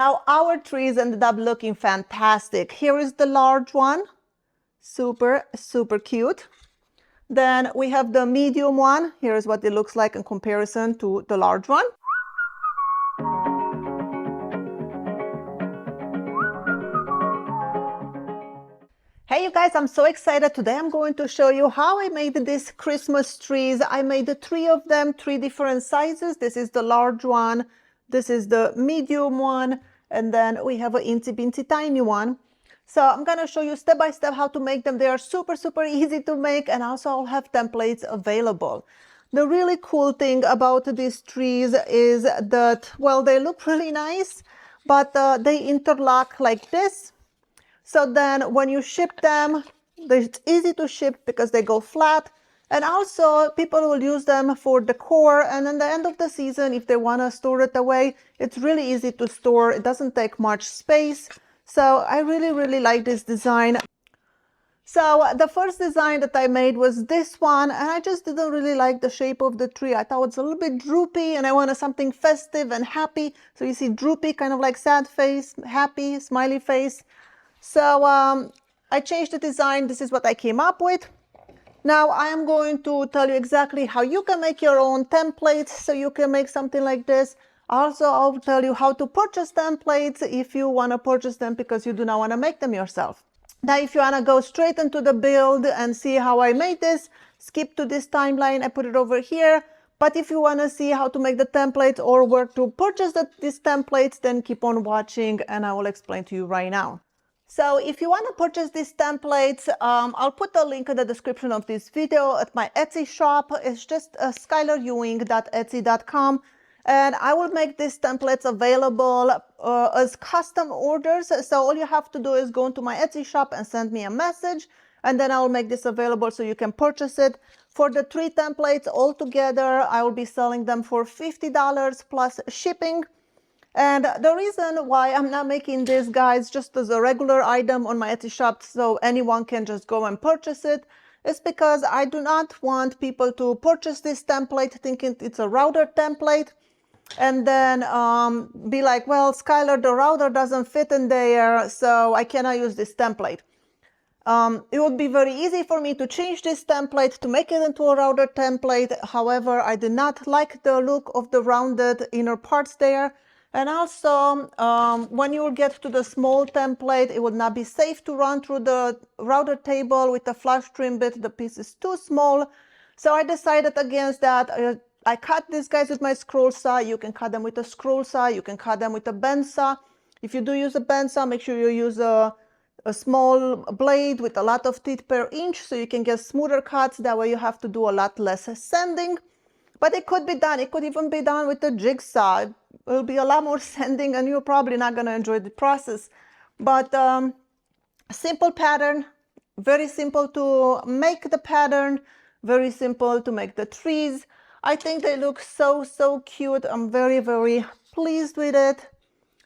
Now our trees ended up looking fantastic. Here is the large one, super, super cute. Then we have the medium one. Here's what it looks like in comparison to the large one. Hey you guys, I'm so excited. Today I'm going to show you how I made these Christmas trees. I made 3 of them, 3 different sizes. This is the large one, this is the medium one, and then we have an itsy bitsy tiny one. So I'm going to show you step by step how to make them. They are super, super easy to make, and also I'll have templates available. The really cool thing about these trees is that, well, they look really nice, but they interlock like this. So then when you ship them, it's easy to ship because they go flat. And also people will use them for decor. And at the end of the season, if they want to store it away, it's really easy to store. It doesn't take much space. So I really, really like this design. So the first design that I made was this one, and I just didn't really like the shape of the tree. I thought it's a little bit droopy, and I wanted something festive and happy. So you see droopy, kind of like sad face, happy, smiley face. So I changed the design. This is what I came up with. Now I am going to tell you exactly how you can make your own templates so you can make something like this. Also, I'll tell you how to purchase templates if you want to purchase them because you do not want to make them yourself. Now, if you want to go straight into the build and see how I made this, skip to this timeline. I put it over here. But if you want to see how to make the templates or where to purchase these templates, then keep on watching and I will explain to you right now. So if you want to purchase these templates, I'll put the link in the description of this video at my Etsy shop. It's just skylarewing.etsy.com. And I will make these templates available as custom orders. So all you have to do is go into my Etsy shop and send me a message. And then I will make this available so you can purchase it. For the 3 templates altogether, I will be selling them for $50 plus shipping. And the reason why I'm not making this, guys, just as a regular item on my Etsy shop so anyone can just go and purchase it, is because I do not want people to purchase this template thinking it's a router template and then be like, well, Skylar, the router doesn't fit in there, so I cannot use this template. It would be very easy for me to change this template to make it into a router template. However, I did not like the look of the rounded inner parts there. And also, when you get to the small template, it would not be safe to run through the router table with the flush trim bit. The piece is too small. So I decided against that. I cut these guys with my scroll saw. You can cut them with a scroll saw. You can cut them with a bend saw. If you do use a bend saw, make sure you use a small blade with a lot of teeth per inch so you can get smoother cuts. That way you have to do a lot less sanding. But it could be done. It could even be done with a jigsaw. It will be a lot more sanding and you're probably not going to enjoy the process. But simple pattern, very simple to make the pattern, very simple to make the trees. I think they look so, so cute. I'm very, very pleased with it.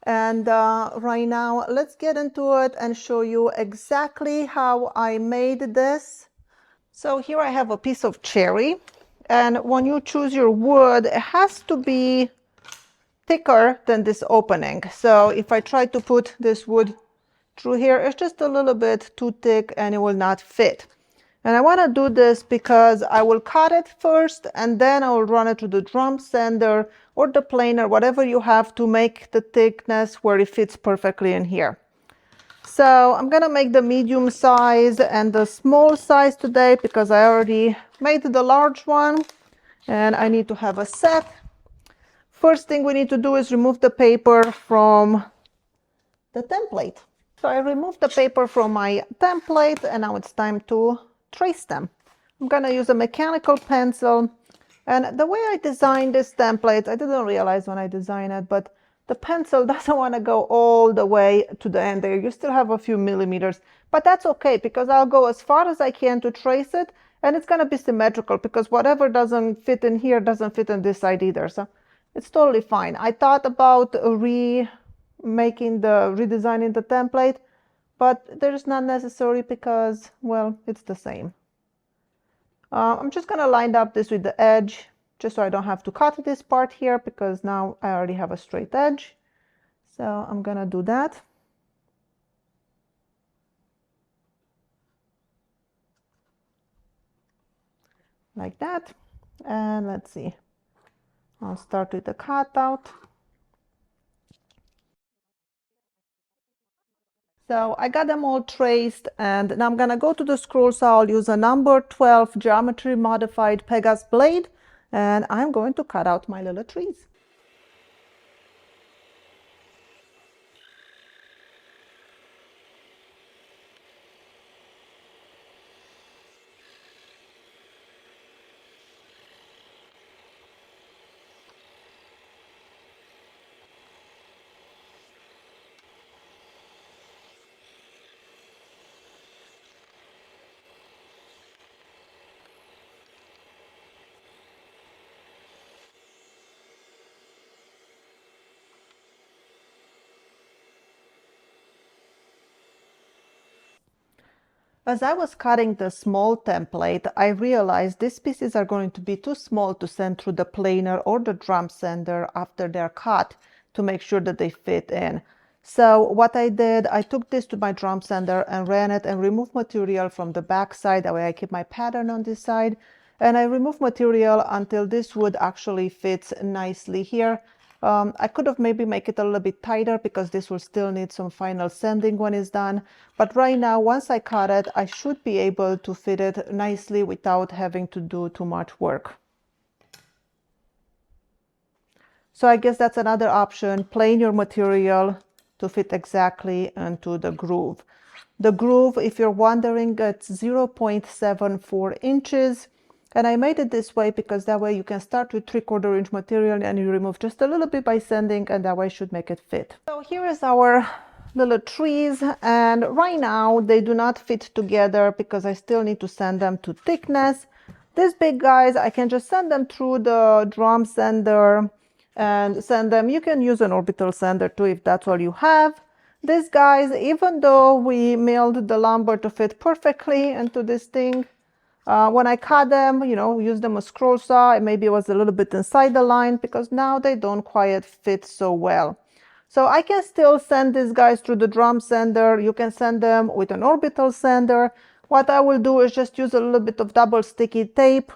And right now, let's get into it and show you exactly how I made this. So here I have a piece of cherry. And when you choose your wood, it has to be thicker than this opening. So if I try to put this wood through here, it's just a little bit too thick and it will not fit. And I want to do this because I will cut it first and then I will run it through the drum sander or the planer, whatever you have to make the thickness where it fits perfectly in here. So I'm going to make the medium size and the small size today because I already made the large one and I need to have a set. First thing we need to do is remove the paper from the template. So I removed the paper from my template and now it's time to trace them. I'm going to use a mechanical pencil. And the way I designed this template, I didn't realize when I designed it, but the pencil doesn't want to go all the way to the end there. You still have a few millimeters, but that's okay because I'll go as far as I can to trace it and it's going to be symmetrical because whatever doesn't fit in here doesn't fit on this side either. So it's totally fine. I thought about redesigning the template, but there's not necessary because, well, it's the same. I'm just going to line up this with the edge just so I don't have to cut this part here because now I already have a straight edge. So I'm gonna do that. Like that. And let's see. I'll start with the cutout. So I got them all traced, and now I'm gonna go to the scroll saw. I'll use a number 12 geometry modified Pegas blade, and I'm going to cut out my little trees. As I was cutting the small template, I realized these pieces are going to be too small to send through the planer or the drum sander after they're cut to make sure that they fit in. So what I did, I took this to my drum sander and ran it and removed material from the back side. That way I keep my pattern on this side. And I removed material until this wood actually fits nicely here. I could have maybe make it a little bit tighter because this will still need some final sanding when it's done. But right now, once I cut it, I should be able to fit it nicely without having to do too much work. So I guess that's another option, plane your material to fit exactly into the groove. The groove, if you're wondering, it's 0.74 inches. And I made it this way because that way you can start with 3/4 inch material and you remove just a little bit by sanding, and that way should make it fit. So here is our little trees, and right now they do not fit together because I still need to sand them to thickness. These big guys, I can just send them through the drum sander and send them. You can use an orbital sander too if that's all you have. These guys, even though we milled the lumber to fit perfectly into this thing, when I cut them, use them a scroll saw, maybe it was a little bit inside the line because now they don't quite fit so well. So I can still send these guys through the drum sander. You can send them with an orbital sander. What I will do is just use a little bit of double sticky tape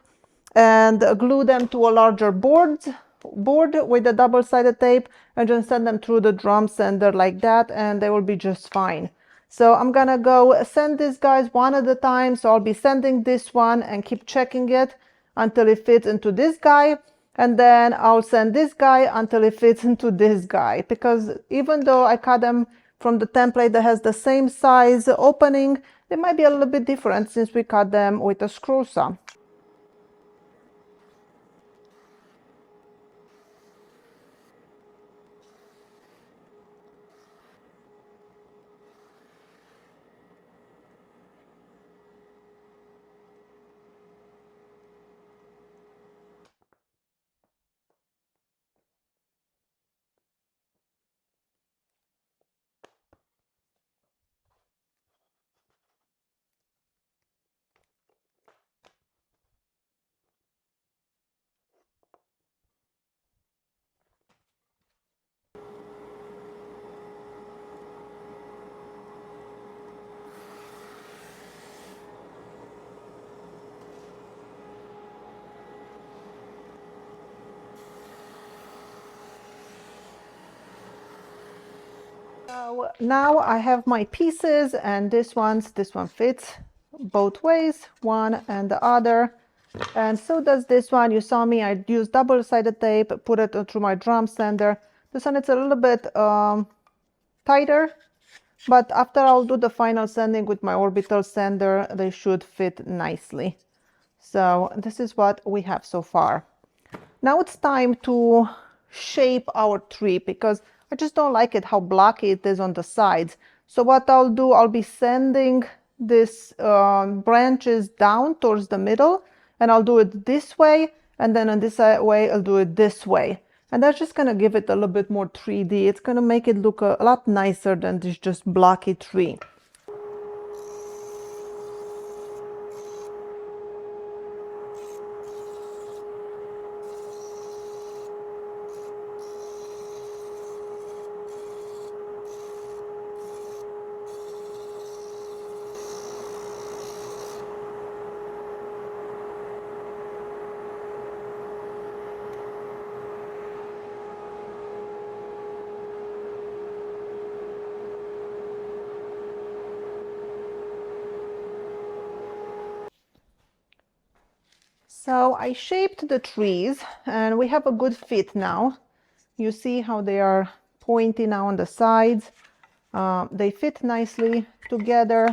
and glue them to a larger board with a double-sided tape and just send them through the drum sander like that, and they will be just fine. So I'm gonna go send these guys one at a time. So I'll be sending this one and keep checking it until it fits into this guy. And then I'll send this guy until it fits into this guy. Because even though I cut them from the template that has the same size opening, they might be a little bit different since we cut them with a screw saw. So now I have my pieces, and this one fits both ways, one and the other. And so does this one. You saw me, I used double-sided tape, put it through my drum sander. This one, it's a little bit tighter, but after I'll do the final sanding with my orbital sander, they should fit nicely. So this is what we have so far. Now it's time to shape our tree because I just don't like it how blocky it is on the sides. So what I'll do, I'll be sanding this branches down towards the middle, and I'll do it this way, and then on this way I'll do it this way. And that's just gonna give it a little bit more 3D. It's gonna make it look a lot nicer than this just blocky tree. So I shaped the trees and we have a good fit now. You see how they are pointy now on the sides. They fit nicely together.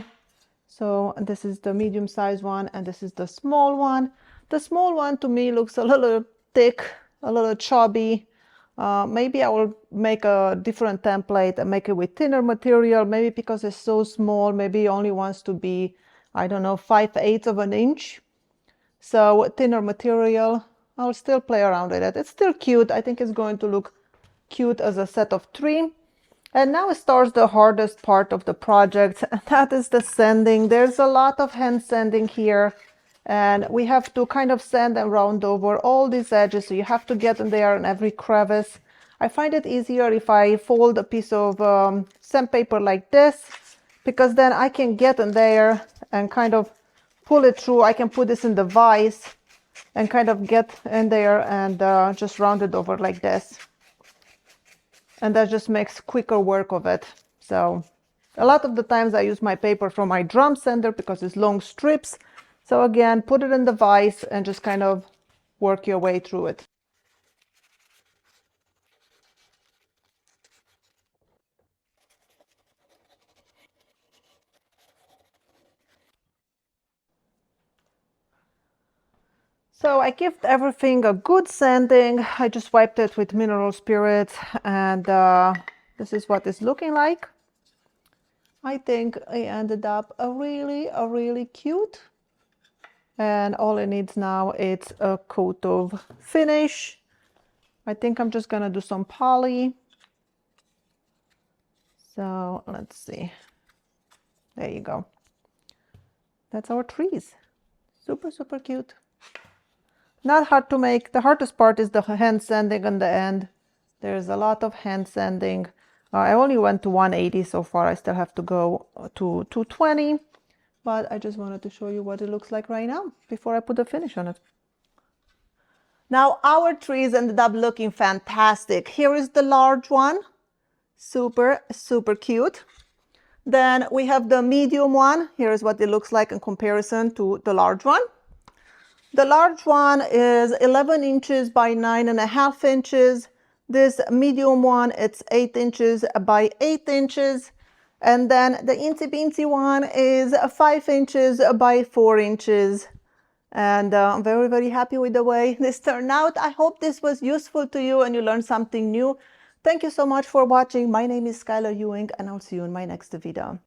So this is the medium sized one and this is the small one. The small one to me looks a little thick, a little chubby. Maybe I will make a different template and make it with thinner material. Maybe because it's so small, maybe it only wants to be, I don't know, 5/8 of an inch. So thinner material, I'll still play around with it. It's still cute. I think it's going to look cute as a set of three. And now starts the hardest part of the project, and that is the sanding. There's a lot of hand sanding here, and we have to kind of sand and round over all these edges, so you have to get in there in every crevice. I find it easier if I fold a piece of sandpaper like this, because then I can get in there and kind of pull it through. I can put this in the vise and kind of get in there and just round it over like this. And that just makes quicker work of it. So a lot of the times I use my paper from my drum sander because it's long strips. So again, put it in the vise and just kind of work your way through it. So I give everything a good sanding. I just wiped it with mineral spirits, and this is what it's looking like. I think I ended up a really cute. And all it needs now is a coat of finish. I think I'm just gonna do some poly. So let's see. There you go. That's our trees. Super cute. Not hard to make. The hardest part is the hand sanding on the end. There's a lot of hand sanding. I only went to 180 so far. I still have to go to 220. But I just wanted to show you what it looks like right now before I put the finish on it. Now our trees ended up looking fantastic. Here is the large one. Super cute. Then we have the medium one. Here's what it looks like in comparison to the large one. The large one is 11 inches by 9.5 inches. This medium one, it's 8 inches by 8 inches. And then the itsy bitsy one is 5 inches by 4 inches. And I'm very happy with the way this turned out. I hope this was useful to you and you learned something new. Thank you so much for watching. My name is Skylar Ewing and I'll see you in my next video.